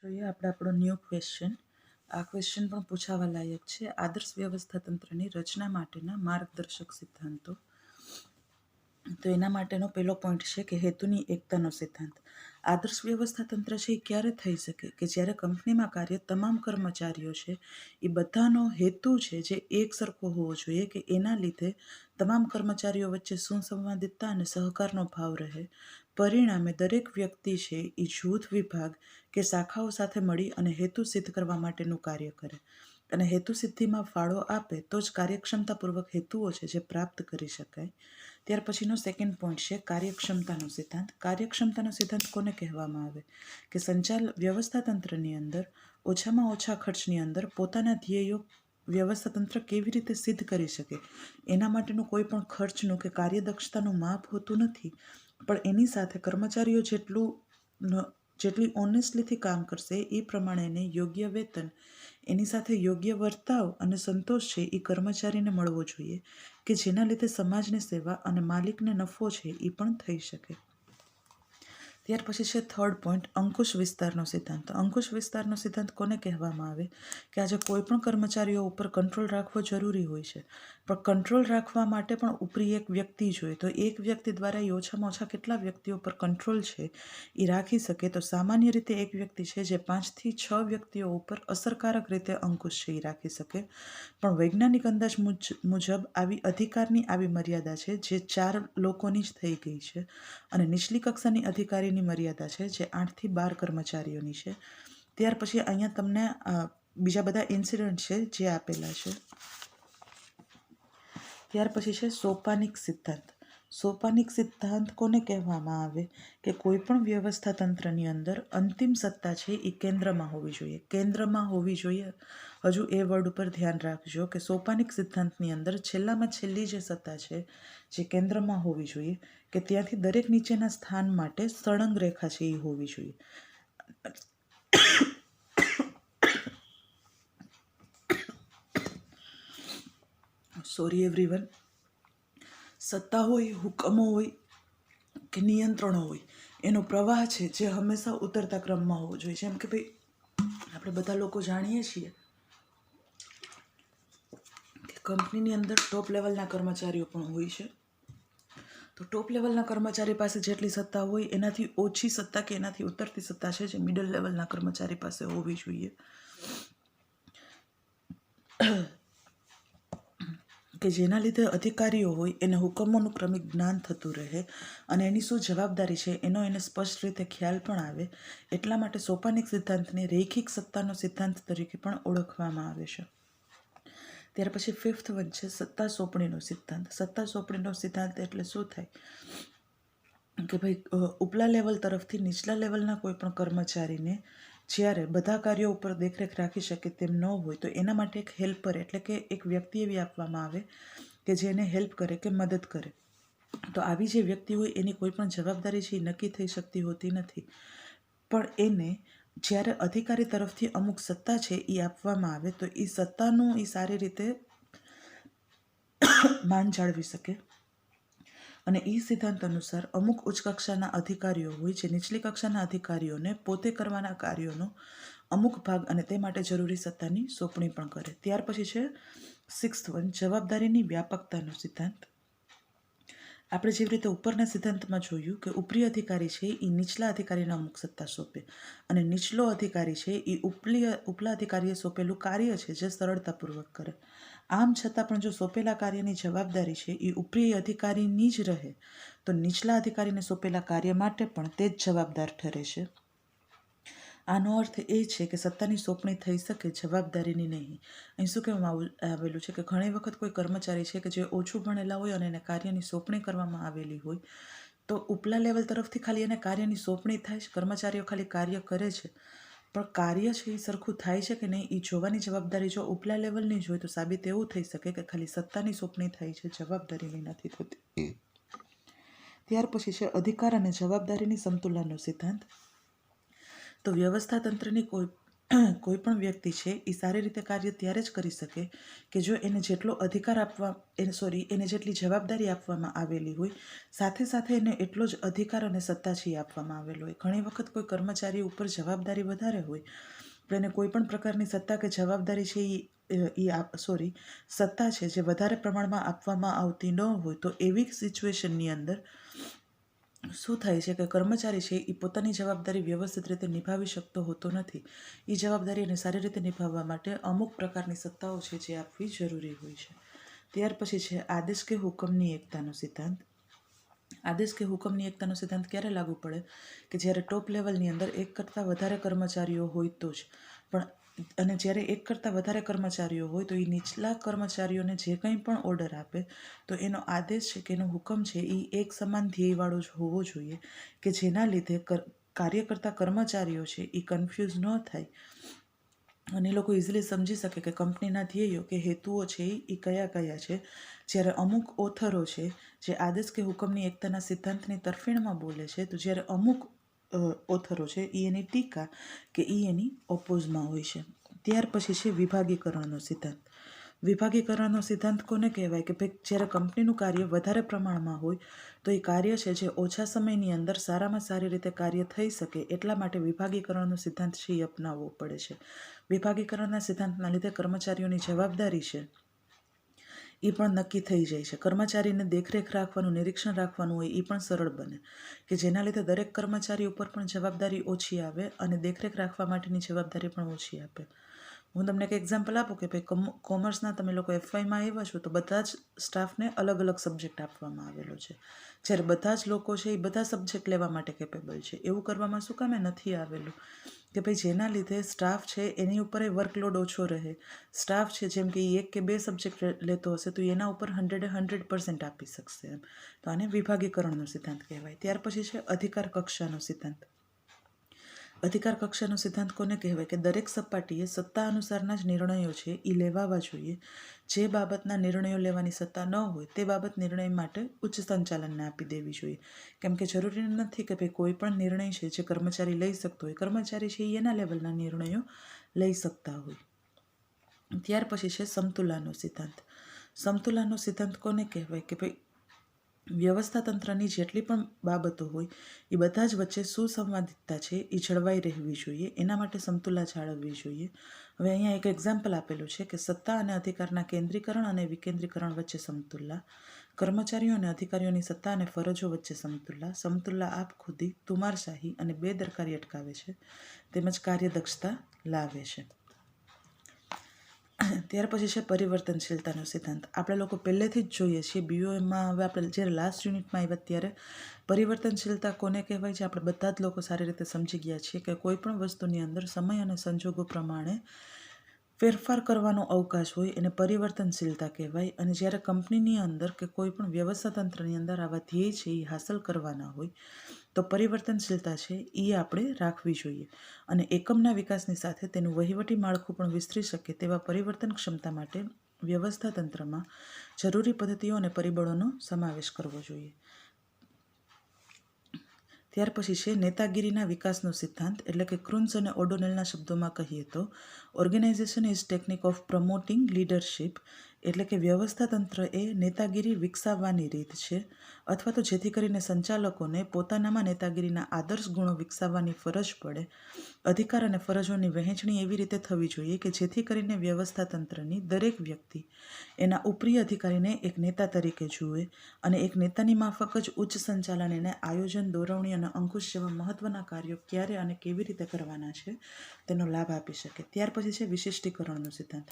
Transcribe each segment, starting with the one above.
જોઈએ આપણે આપણો ન્યૂ ક્વેશ્ચન. આ ક્વેશ્ચન પણ પૂછાવા લાયક છે. આદર્શ વ્યવસ્થા તંત્રની રચના માટેના માર્ગદર્શક સિદ્ધાંતો. તો એના માટેનો પહેલો પોઈન્ટ છે કે હેતુની એકતાનો સિદ્ધાંત. આદર્શ વ્યવસ્થા તંત્ર છે એ ક્યારે થઈ શકે કે જ્યારે કંપનીમાં કાર્ય તમામ કર્મચારીઓ છે એ બધાનો હેતુ છે જે એક સરખો હોવો જોઈએ, કે એના લીધે તમામ કર્મચારીઓ વચ્ચે સુસંવાદિતતા અને સહકારનો ભાવ રહે. પરિણામે દરેક વ્યક્તિ છે એ જૂથ, વિભાગ કે શાખાઓ સાથે મળી અને હેતુ સિદ્ધ કરવા માટેનું કાર્ય કરે અને હેતુ સિદ્ધિમાં ફાળો આપે તો જ કાર્યક્ષમતાપૂર્વક હેતુઓ છે જે પ્રાપ્ત કરી શકાય. ત્યાર પછીનો સેકન્ડ પોઈન્ટ છે કાર્યક્ષમતાનો સિદ્ધાંત. કાર્યક્ષમતાનો સિદ્ધાંત કોને કહેવામાં આવે કે સંચાલન વ્યવસ્થા તંત્રની અંદર ઓછામાં ઓછા ખર્ચની અંદર પોતાના ધ્યેયો વ્યવસ્થા તંત્ર કેવી રીતે સિદ્ધ કરી શકે એના માટેનું કોઈ પણ ખર્ચનું કે કાર્યદક્ષતાનું માપ હોતું નથી, પણ એની સાથે કર્મચારીઓ જેટલી ઓનેસ્ટલીથી કામ કરશે એ પ્રમાણે એને યોગ્ય વેતન, એની સાથે યોગ્ય વર્તાવ અને સંતોષ છે એ કર્મચારીને મળવો જોઈએ, કે જેના લીધે સમાજની સેવા અને માલિકને નફો છે એ પણ થઈ શકે. ત્યાર પછી છે થર્ડ પોઈન્ટ અંકુશ વિસ્તારનો સિદ્ધાંત. અંકુશ વિસ્તારનો સિદ્ધાંત કોને કહેવામાં આવે કે આજે કોઈ પણ કર્મચારીઓ ઉપર કંટ્રોલ રાખવો જરૂરી હોય છે, પણ કંટ્રોલ રાખવા માટે પણ ઉપરી એક વ્યક્તિ જોઈએ. તો એક વ્યક્તિ દ્વારા એ ઓછામાં ઓછા કેટલા વ્યક્તિઓ પર કંટ્રોલ છે એ રાખી શકે. તો સામાન્ય રીતે એક વ્યક્તિ છે જે 5 થી 6 વ્યક્તિઓ ઉપર અસરકારક રીતે અંકુશ છે એ રાખી શકે, પણ વૈજ્ઞાનિક અંદાજ મુજબ આવી અધિકારની આવી મર્યાદા છે જે 4 લોકોની જ થઈ ગઈ છે, અને નીચલી કક્ષાની અધિકારીની મર્યાદા છે જે 8 થી 12 કર્મચારીઓની છે. ત્યાર પછી અહીંયા તમને બીજા બધા ઇન્સિડન્ટ છે જે આપેલા છે. ત્યાર પછી છે સોપાનિક સિદ્ધાંત. સોપાનિક સિદ્ધાંત કોને કહેવામાં આવે કે કોઈ પણ વ્યવસ્થા તંત્રની અંદર અંતિમ સત્તા છે એ કેન્દ્રમાં હોવી જોઈએ. કેન્દ્રમાં હોવી જોઈએ. હજુ એ વર્ડ ઉપર ધ્યાન રાખજો કે સોપાનિક સિદ્ધાંતની અંદર છેલ્લામાં છેલ્લી જે સત્તા છે જે કેન્દ્રમાં હોવી જોઈએ, કે ત્યાંથી દરેક નીચેના સ્થાન માટે સળંગ રેખા છે એ હોવી જોઈએ. Sorry everyone. સત્તા હોય, હુકમો હોય કે નિયંત્રણો હોય, એનો પ્રવાહ છે જે હંમેશા ઉતરતા ક્રમમાં હોવો જોઈએ. જેમ કે ભાઈ આપણે બધા લોકો જાણીએ છીએ કે કંપનીની અંદર ટોપ લેવલના કર્મચારીઓ પણ હોય છે. તો ટોપ લેવલના કર્મચારી પાસે જેટલી સત્તા હોય એનાથી ઓછી સત્તા કે એનાથી ઉતરતી સત્તા છે જે મિડલ લેવલના કર્મચારી પાસે હોવી જોઈએ, કે જેના લીધે અધિકારીઓ હોય એને હુકમોનું ક્રમિક જ્ઞાન થતું રહે અને એની શું જવાબદારી છે એનો એને સ્પષ્ટ રીતે ખ્યાલ પણ આવે. એટલા માટે સોપાનિક સિદ્ધાંતને રૈખિક સત્તાનો સિદ્ધાંત તરીકે પણ ઓળખવામાં આવે છે. ત્યાર પછી ફિફ્થ વન છે સત્તા સોંપણીનો સિદ્ધાંત. સત્તા સોંપણીનો સિદ્ધાંત એટલે શું થાય કે ભાઈ ઉપલા લેવલ તરફથી નીચલા લેવલના કોઈ પણ કર્મચારીને જ્યારે બધા કાર્યો ઉપર દેખરેખ રાખી શકે તેમ ન હોય તો એના માટે એક હેલ્પર એટલે કે એક વ્યક્તિ એવી આપવામાં આવે કે જે એને હેલ્પ કરે કે મદદ કરે. તો આવી જે વ્યક્તિ હોય એની કોઈ પણ જવાબદારી છે એ નક્કી થઈ શકતી હોતી નથી, પણ એને જ્યારે અધિકારી તરફથી અમુક સત્તા છે એ આપવામાં આવે તો એ સત્તાનું એ સારી રીતે માન જાળવી શકે. અને એ સિદ્ધાંત અનુસાર અમુક ઉચ્ચ કક્ષાના અધિકારીઓ હોય જે નીચલી કક્ષાના અધિકારીઓને પોતે કરવાના કાર્યોનો અમુક ભાગ અને તે માટે જરૂરી સત્તાની સોંપણી પણ કરે. ત્યાર પછી છે સિક્સ્થ વન જવાબદારીની વ્યાપકતાનો સિદ્ધાંત. આપણે જેવી રીતે ઉપરના સિદ્ધાંતમાં જોયું કે ઉપરી અધિકારી છે એ નીચલા અધિકારીને અમુક સત્તા સોંપે અને નીચલો અધિકારી છે એ ઉપલા અધિકારીએ સોંપેલું કાર્ય છે જે સરળતાપૂર્વક કરે. આમ છતાં પણ જો સોંપેલા કાર્યની જવાબદારી છે એ ઉપરી અધિકારીની જ રહે તો નીચલા અધિકારીને સોંપેલા કાર્ય માટે પણ તે જ જવાબદાર ઠરે છે. આનો અર્થ એ છે કે સત્તાની સોંપણી થઈ શકે, જવાબદારીની નહીં. અહીં શું કહેવામાં આવેલું છે કે ઘણી વખત કોઈ કર્મચારી છે કે જે ઓછું ભણેલા હોય અને એને કાર્યની સોંપણી કરવામાં આવેલી હોય તો ઉપલા લેવલ તરફથી ખાલી એને કાર્યની સોંપણી થાય છે, કર્મચારીઓ ખાલી કાર્ય કરે છે, પણ કાર્ય છે એ સરખું થાય છે કે નહીં એ જોવાની જવાબદારી જો ઉપલા લેવલની જ હોય તો સાબિત એવું થઈ શકે કે ખાલી સત્તાની સોંપણી થાય છે, જવાબદારીની નથી થતી. ત્યાર પછી છે અધિકાર અને જવાબદારીની સમતુલાનો સિદ્ધાંત. તો વ્યવસ્થા તંત્રની કોઈ કોઈ પણ વ્યક્તિ છે એ સારી રીતે કાર્ય ત્યારે જ કરી શકે કે જો એને જેટલો અધિકાર એને જેટલી જવાબદારી આપવામાં આવેલી હોય, સાથે સાથે એને એટલો જ અધિકાર અને સત્તા છે એ આપવામાં આવેલો હોય. ઘણી વખત કોઈ કર્મચારી ઉપર જવાબદારી વધારે હોય પણ એને કોઈ પણ પ્રકારની સત્તા કે જવાબદારી છે સત્તા છે જે વધારે પ્રમાણમાં આપવામાં આવતી ન હોય, તો એવી સિચ્યુએશનની અંદર શું થાય છે કે કર્મચારી છે એ પોતાની જવાબદારી વ્યવસ્થિત રીતે નિભાવી શકતો હોતો નથી. એ જવાબદારી એને સારી રીતે નિભાવવા માટે અમુક પ્રકારની સત્તાઓ છે જે આપવી જરૂરી હોય છે. ત્યાર પછી છે આદેશ કે હુકમની એકતાનો સિદ્ધાંત. આદેશ કે હુકમની એકતાનો સિદ્ધાંત ક્યારે લાગુ પડે કે જ્યારે ટોપ લેવલની અંદર એક કરતાં વધારે કર્મચારીઓ હોય તો જ. અને જ્યારે એક કરતાં વધારે કર્મચારીઓ હોય તો એ નીચલા કર્મચારીઓને જે કંઈ પણ ઓર્ડર આપે તો એનો આદેશ છે કે એનો હુકમ છે એ એક સમાન ધ્યેયવાળો જ હોવો જોઈએ કે જેના લીધે કાર્ય કરતા કર્મચારીઓ છે એ કન્ફ્યુઝ ન થાય અને એ લોકો ઇઝીલી સમજી શકે કે કંપનીના ધ્યેયો કે હેતુઓ છે એ કયા કયા છે. જ્યારે અમુક ઓથરો છે જે આદેશ કે હુકમની એકતાના સિદ્ધાંતની તરફેણમાં બોલે છે, તો જ્યારે અમુક ઓથરો છે એ એની ટીકા કે એ એની ઓપોઝમાં હોય છે. ત્યાર પછી છે વિભાગીકરણનો સિદ્ધાંત. વિભાગીકરણનો સિદ્ધાંત કોને કહેવાય કે ભાઈ જ્યારે કંપનીનું કાર્ય વધારે પ્રમાણમાં હોય તો એ કાર્ય છે જે ઓછા સમયની અંદર સારામાં સારી રીતે કાર્ય થઈ શકે એટલા માટે વિભાગીકરણનો સિદ્ધાંત છે એ અપનાવવો પડે છે. વિભાગીકરણના સિદ્ધાંતના લીધે કર્મચારીઓની જવાબદારી છે એ પણ નક્કી થઈ જાય છે. કર્મચારીને દેખરેખ રાખવાનું, નિરીક્ષણ રાખવાનું હોય એ પણ સરળ બને કે જેના લીધે દરેક કર્મચારી ઉપર પણ જવાબદારી ઓછી આવે અને દેખરેખ રાખવા માટેની જવાબદારી પણ ઓછી આપે. હું તમને એક એક્ઝામ્પલ આપું કે ભાઈ કોમર્સના તમે લોકો FYમાં આવ્યા છો તો બધા જ સ્ટાફને અલગ અલગ સબ્જેક્ટ આપવામાં આવેલો છે. જ્યારે બધા જ લોકો છે એ બધા સબ્જેક્ટ લેવા માટે કેપેબલ છે. એવું કરવામાં શું કામે નથી આવેલું કે ભાઈ જેના લીધે સ્ટાફ છે એની ઉપર વર્કલોડ ઓછો રહે. સ્ટાફ છે જેમ કે એક કે બે સબ્જેક્ટ લેતો હશે તો એના ઉપર 100% આપી શકશે એમ. તો આને વિભાગીકરણનો સિદ્ધાંત કહેવાય. ત્યાર પછી છે અધિકાર કક્ષાનો સિદ્ધાંત. અધિકાર કક્ષાનો સિદ્ધાંત કોને કહેવાય કે દરેક સપાટીએ સત્તા અનુસારના જ નિર્ણયો છે એ લેવાવા જોઈએ. જે બાબતના નિર્ણયો લેવાની સત્તા ન હોય તે બાબત નિર્ણય માટે ઉચ્ચ સંચાલનને આપી દેવી જોઈએ. કેમ કે જરૂરી નથી કે ભાઈ કોઈ પણ નિર્ણય છે જે કર્મચારી લઈ શકતો હોય, કર્મચારી છે એના લેવલના નિર્ણયો લઈ શકતા હોય. ત્યાર પછી છે સમતુલાનો સિદ્ધાંત. સમતુલાનો સિદ્ધાંત કોને કહેવાય કે ભાઈ વ્યવસ્થા તંત્રની જેટલી પણ બાબતો હોય એ બધા જ વચ્ચે સુસંવાદિતતા છે એ જળવાઈ રહેવી જોઈએ. એના માટે સમતુલા જાળવવી જોઈએ. હવે અહીંયા એક એક્ઝામ્પલ આપેલું છે કે સત્તા અને અધિકારના કેન્દ્રીકરણ અને વિકેન્દ્રીકરણ વચ્ચે સમતુલા, કર્મચારીઓ અને અધિકારીઓની સત્તા અને ફરજો વચ્ચે સમતુલા, સમતુલા આપ ખુદી, તુમારશાહી અને બેદરકારી અટકાવે છે તેમજ કાર્યદક્ષતા લાવે છે. ત્યાર પછી છે પરિવર્તનશીલતાનો સિદ્ધાંત. આપણે લોકો પહેલેથી જ જોઈએ છીએ BOMમાં. હવે આપણે જ્યારે લાસ્ટ યુનિટમાં આવ્યા ત્યારે પરિવર્તનશીલતા કોને કહેવાય છે આપણે બધા જ લોકો સારી રીતે સમજી ગયા છીએ કે કોઈ પણ વસ્તુની અંદર સમય અને સંજોગો પ્રમાણે ફેરફાર કરવાનો અવકાશ હોય એને પરિવર્તનશીલતા કહેવાય. અને જ્યારે કંપનીની અંદર કે કોઈ પણ વ્યવસ્થા તંત્રની અંદર આવા ધ્યેય છે એ હાંસલ કરવાના હોય તો પરિવર્તનશીલતા છે એ આપણે રાખવી જોઈએ. અને એકમના વિકાસની સાથે તેનું વહીવટી માળખું પણ વિસ્તરી શકે તેવા પરિવર્તન ક્ષમતા માટે વ્યવસ્થા તંત્રમાં જરૂરી પદ્ધતિઓ અને પરિબળોનો સમાવેશ કરવો જોઈએ. ત્યાર પછી છે નેતાગીરીના વિકાસનો સિદ્ધાંત. એટલે કે ક્રુન્સ અને ઓડોનેલના શબ્દોમાં કહીએ તો organisation is technique of promoting leadership. એટલે કે વ્યવસ્થા તંત્ર એ નેતાગીરી વિકસાવવાની રીત છે અથવા તો જેથી કરીને સંચાલકોને પોતાનામાં નેતાગીરીના આદર્શ ગુણો વિકસાવવાની ફરજ પડે. અધિકાર અને ફરજોની વહેંચણી એવી રીતે થવી જોઈએ કે જેથી કરીને વ્યવસ્થા તંત્રની દરેક વ્યક્તિ એના ઉપરી અધિકારીને એક નેતા તરીકે જુએ અને એક નેતાની માફક જ ઉચ્ચ સંચાલન એને આયોજન, દોરવણી અને અંકુશ જેવા મહત્વના કાર્યો ક્યારે અને કેવી રીતે કરવાના છે તેનો લાભ આપી શકે. ત્યાર પછી છે વિશિષ્ટીકરણનો સિદ્ધાંત.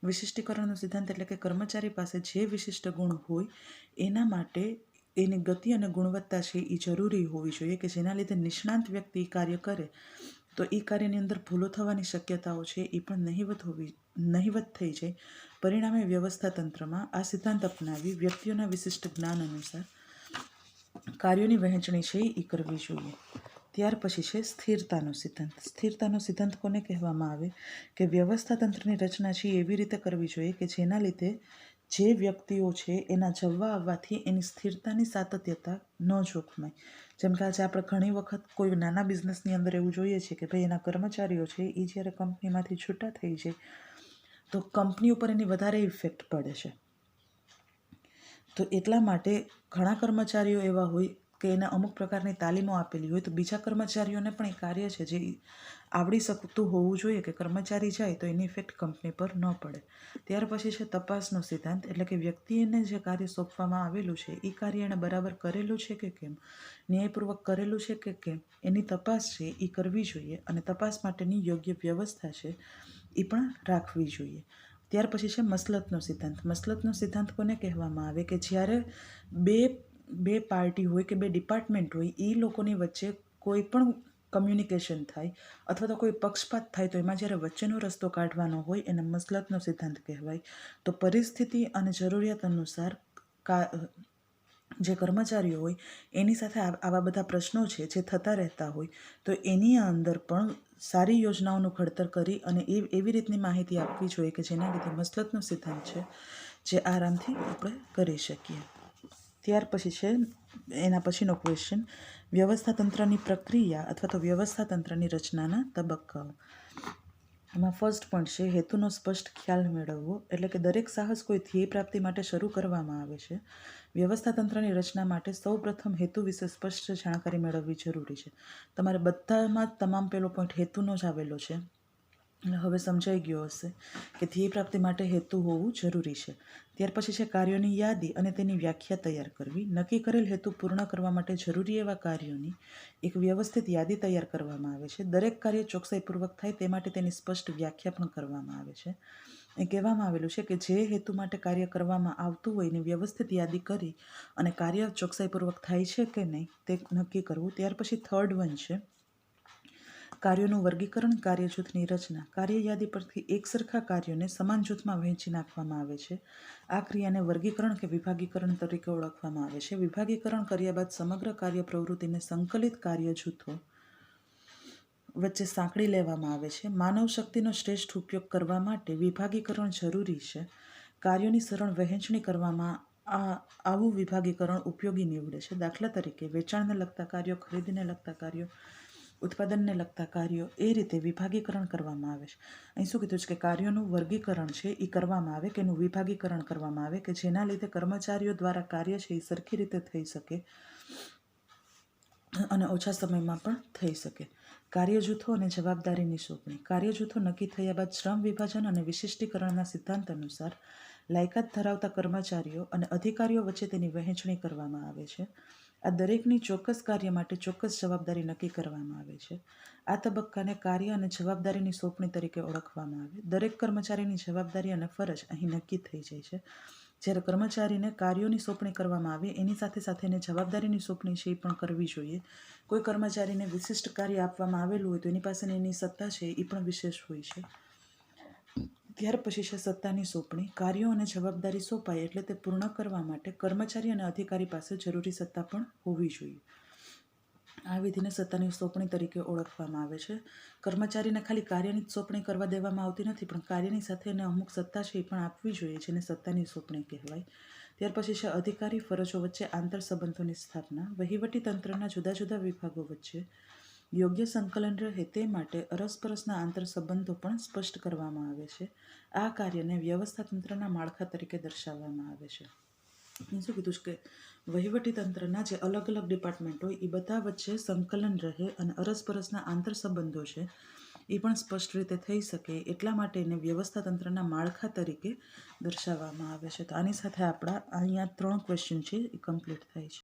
વિશિષ્ટીકરણનો સિદ્ધાંત એટલે કે કર્મચારી પાસે જે વિશિષ્ટ ગુણ હોય એના માટે એની ગતિ અને ગુણવત્તા છે એ જરૂરી હોવી જોઈએ કે જેના લીધે નિષ્ણાંત વ્યક્તિ કાર્ય કરે તો એ કાર્યની અંદર ભૂલો થવાની શક્યતાઓ છે એ પણ નહિવત થઈ જાય. પરિણામે વ્યવસ્થા તંત્રમાં આ સિદ્ધાંત અપનાવી વ્યક્તિઓના વિશિષ્ટ જ્ઞાન અનુસાર કાર્યોની વહેંચણી છે એ કરવી જોઈએ. ત્યાર પછી છે સ્થિરતાનો સિદ્ધાંત. સ્થિરતાનો સિદ્ધાંત કોને કહેવામાં આવે કે વ્યવસ્થા તંત્રની રચના છે એવી રીતે કરવી જોઈએ કે જેના લીધે જે વ્યક્તિઓ છે એના જવા આવવાથી એની સ્થિરતાની સાતત્યતા ન જોખમાય. જેમ કે આજે આપણે ઘણી વખત કોઈ નાના બિઝનેસની અંદર એવું જોઈએ છીએ કે ભાઈ એના કર્મચારીઓ છે એ જ્યારે કંપનીમાંથી છૂટા થઈ જાય તો કંપની ઉપર એની વધારે ઇફેક્ટ પડે છે. તો એટલા માટે ઘણા કર્મચારીઓ એવા હોય કે એને અમુક પ્રકારની તાલીમો આપેલી હોય તો બીજા કર્મચારીઓને પણ એ કાર્ય છે જે આવડી શકતું હોવું જોઈએ કે કર્મચારી જાય તો એની ઇફેક્ટ કંપની પર ન પડે. ત્યાર પછી છે તપાસનો સિદ્ધાંત, એટલે કે વ્યક્તિને જે કાર્ય સોંપવામાં આવેલું છે એ કાર્ય એણે બરાબર કરેલું છે કે કેમ, ન્યાયપૂર્વક કરેલું છે કે કેમ, એની તપાસ છે એ કરવી જોઈએ અને તપાસ માટેની યોગ્ય વ્યવસ્થા છે એ પણ રાખવી જોઈએ. ત્યાર પછી છે મસલતનો સિદ્ધાંત. મસલતનો સિદ્ધાંત કોને કહેવામાં આવે કે જ્યારે બે પાર્ટી હોય કે બે ડિપાર્ટમેન્ટ હોય એ લોકોની વચ્ચે કોઈ પણ કમ્યુનિકેશન થાય અથવા તો કોઈ પક્ષપાત થાય તો એમાં જ્યારે વચ્ચેનો રસ્તો કાઢવાનો હોય એને મસલતનો સિદ્ધાંત કહેવાય. તો પરિસ્થિતિ અને જરૂરિયાત અનુસાર જે કર્મચારીઓ હોય એની સાથે આવા બધા પ્રશ્નો છે જે થતા રહેતા હોય તો એની અંદર પણ સારી યોજનાઓનું ઘડતર કરી અને એવી રીતની માહિતી આપવી જોઈએ કે જેના લીધે મસલતનો સિદ્ધાંત છે જે આરામથી આપણે કરી શકીએ. ત્યાર પછી છે એના પછીનો ક્વેશ્ચન, વ્યવસ્થાતંત્રની પ્રક્રિયા અથવા તો વ્યવસ્થાતંત્રની રચનાના તબક્કાઓ. એમાં ફર્સ્ટ પોઈન્ટ છે હેતુનો સ્પષ્ટ ખ્યાલ મેળવવો, એટલે કે દરેક સાહસ કોઈ ધ્યેય પ્રાપ્તિ માટે શરૂ કરવામાં આવે છે. વ્યવસ્થાતંત્રની રચના માટે સૌ પ્રથમ હેતુ વિશે સ્પષ્ટ જાણકારી મેળવવી જરૂરી છે. તમારે બધામાં તમામ પેલો પોઈન્ટ હેતુનો જ આવેલો છે. હવે સમજાઈ ગયો હશે કે ધ્યેય પ્રાપ્તિ માટે હેતુ હોવું જરૂરી છે. ત્યાર પછી છે કાર્યોની યાદી અને તેની વ્યાખ્યા તૈયાર કરવી. નક્કી કરેલ હેતુ પૂર્ણ કરવા માટે જરૂરી એવા કાર્યોની એક વ્યવસ્થિત યાદી તૈયાર કરવામાં આવે છે. દરેક કાર્ય ચોકસાઈપૂર્વક થાય તે માટે તેની સ્પષ્ટ વ્યાખ્યા પણ કરવામાં આવે છે. એ કહેવામાં આવેલું છે કે જે હેતુ માટે કાર્ય કરવામાં આવતું હોય એની વ્યવસ્થિત યાદી કરી અને કાર્ય ચોકસાઈપૂર્વક થાય છે કે નહીં તે નક્કી કરવું. ત્યાર પછી થર્ડ વન છે કાર્યોનું વર્ગીકરણ, કાર્ય જૂથની રચના. કાર્ય યાદી પરથી એક સરખા કાર્યોને સમાન જૂથમાં વહેંચી નાખવામાં આવે છે. આ ક્રિયાને વર્ગીકરણ કે વિભાગીકરણ તરીકે ઓળખવામાં આવે છે. વિભાગીકરણ કર્યા બાદ સમગ્ર કાર્ય પ્રવૃત્તિને સંકલિત કાર્ય જૂથો વચ્ચે સાંકળી લેવામાં આવે છે. માનવ શક્તિનો શ્રેષ્ઠ ઉપયોગ કરવા માટે વિભાગીકરણ જરૂરી છે. કાર્યોની સરળ વહેંચણી કરવામાં આવું વિભાગીકરણ ઉપયોગી નીવડે છે. દાખલા તરીકે વેચાણને લગતા કાર્યો, ખરીદીને લગતા કાર્યો, ઉત્પાદનને લગતા કાર્યો, એ રીતે વિભાગીકરણ કરવામાં આવે છે. અહીં શું કીધું છે કે કાર્યોનું વર્ગીકરણ છે એ કરવામાં આવે કે એનું વિભાગીકરણ કરવામાં આવે કે જેના લીધે કર્મચારીઓ દ્વારા કાર્ય છે એ સરખી રીતે થઈ શકે અને ઓછા સમયમાં પણ થઈ શકે. કાર્ય જૂથો અને જવાબદારીની સોંપણી. કાર્ય જૂથો નક્કી થયા બાદ શ્રમ વિભાજન અને વિશિષ્ટીકરણના સિદ્ધાંત અનુસાર લાયકાત ધરાવતા કર્મચારીઓ અને અધિકારીઓ વચ્ચે તેની વહેંચણી કરવામાં આવે છે. આ દરેકની ચોક્કસ કાર્ય માટે ચોક્કસ જવાબદારી નક્કી કરવામાં આવે છે. આ તબક્કાને કાર્ય અને જવાબદારીની સોંપણી તરીકે ઓળખવામાં આવે. દરેક કર્મચારીની જવાબદારી અને ફરજ અહીં નક્કી થઈ જાય છે. જ્યારે કર્મચારીને કાર્યોની સોંપણી કરવામાં આવે એની સાથે સાથે એને જવાબદારીની સોંપણી છે એ પણ કરવી જોઈએ. કોઈ કર્મચારીને વિશિષ્ટ કાર્ય આપવામાં આવેલું હોય તો એની પાસેની એની સત્તા છે એ પણ વિશેષ હોય છે. ત્યાર પછી છે સત્તાની સોંપણી. કાર્યો અને જવાબદારી સોંપાય એટલે તે પૂર્ણ કરવા માટે કર્મચારી અને અધિકારી પાસે જરૂરી સત્તા પણ હોવી જોઈએ. આ વિધિને સત્તાની સોંપણી તરીકે ઓળખવામાં આવે છે. કર્મચારીને ખાલી કાર્યની જ સોંપણી કરવા દેવામાં આવતી નથી પણ કાર્યની સાથે એને અમુક સત્તા છે એ પણ આપવી જોઈએ જેને સત્તાની સોંપણી કહેવાય. ત્યાર પછી છે અધિકારી ફરજો વચ્ચે આંતર સંબંધોની સ્થાપના. વહીવટી તંત્રના જુદા જુદા વિભાગો વચ્ચે યોગ્ય સંકલન રહે તે માટે અરસપરસના આંતર સંબંધો પણ સ્પષ્ટ કરવામાં આવે છે. આ કાર્યને વ્યવસ્થાતંત્રના માળખા તરીકે દર્શાવવામાં આવે છે. શું કીધું છે કે વહીવટી તંત્રના જે અલગ અલગ ડિપાર્ટમેન્ટ હોય એ બધા વચ્ચે સંકલન રહે અને અરસપરસના આંતર સંબંધો છે એ પણ સ્પષ્ટ રીતે થઈ શકે એટલા માટે એને વ્યવસ્થાતંત્રના માળખા તરીકે દર્શાવવામાં આવે છે. તો આની સાથે આપણા અહીંયા 3 ક્વેશ્ચન છે એ કમ્પ્લીટ થાય છે.